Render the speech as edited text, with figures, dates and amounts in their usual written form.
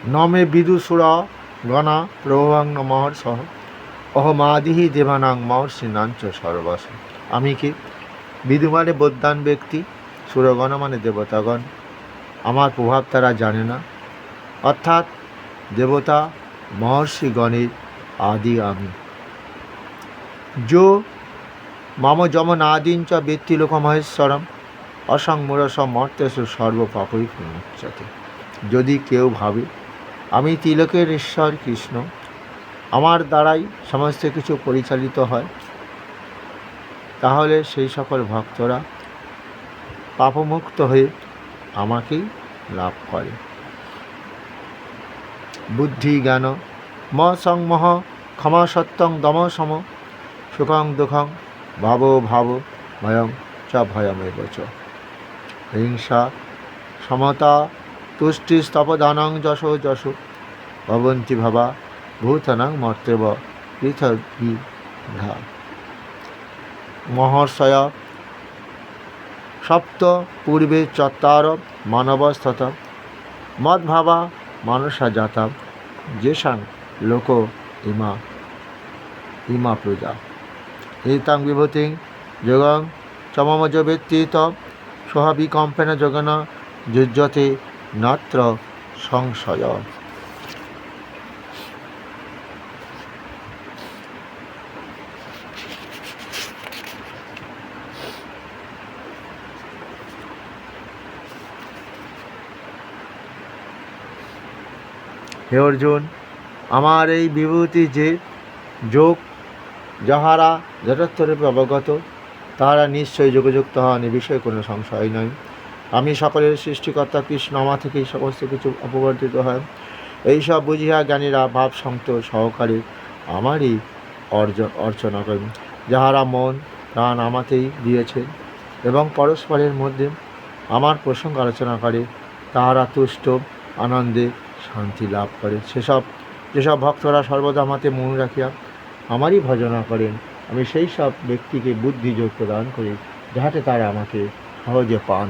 নমে বিদুসুরা গণা প্রভং মহর্ষ অহমাদিহি দেবানাং মহর্ষিণাঞ্চ সর্বস। আমি কি? বিদু মানে বৌদ্ধান ব্যক্তি, সুরগণ মানে দেবতাগণ। আমার প্রভাব তারা জানে না, অর্থাৎ দেবতা মহর্ষিগণের আদি আমি। যো মম যমনাদিঞ্চ বৃত্তি লোকমহেশ্বরম অসংমূরস মর্তেষু সর্বপাপৈ প্রমুচ্যতে। যদি কেউ ভাবে আমি তিলকের ঈশ্বর কৃষ্ণ, আমার দ্বারাই সমস্ত কিছু পরিচালিত হয়, তাহলে সেই সকল ভক্তরা পাপমুক্ত হয়ে আমাকেই লাভ করে। বুদ্ধি জ্ঞান ম সংমোহ ক্ষমা সত্যং দম সম সুখং দুঃখং ভাব ভাব ভয়ং চ ভয়মেব চ। হিংসা সমতা তুষ্টি স্তপদানং যশো যশো ভবন্তি ভাবা ভূতানাং মর্তেব পৃথিবী ধা। মহর্ষয় সপ্ত পূর্বে চত্বার মানবস্তত মদ্ভাবা মানসা জাতা যেষাং লোক ইমা প্রজা। এতাং বিভূতিং যোগং চমমজ ব্যতীত স্বাভাবিকম্পেন যোগন যুজ্যতে নাত্র সংশয়। হে অর্জুন, আমার এই বিভূতি যে যোগ যাহারা যথার্থরূপে অবগত, তাহারা নিশ্চয়ই যোগযুক্ত হন, এ বিষয়ে কোনো সংশয় নয়। আমি সকলের সৃষ্টিকর্তা কৃষ্ণ, আমার থেকেই সমস্ত কিছু অপবর্তিত হয়। এইসব বুঝিয়া জ্ঞানীরা ভাব সন্তোষ সহকারে আমারই অর্চনা করেন। যাহারা মন প্রাণ আমাতেই দিয়েছে এবং পরস্পরের মধ্যে আমার প্রসঙ্গ আলোচনা করে, তাহারা তুষ্ট আনন্দে শান্তি লাভ করে। যেসব ভক্তরা সর্বদা আমাতে মন রাখিয়া আমারই ভজনা করেন, আমি সেই সব ব্যক্তিকে বুদ্ধিযোগ প্রদান করি, যাহাতে তারা আমাকে সহজে পান।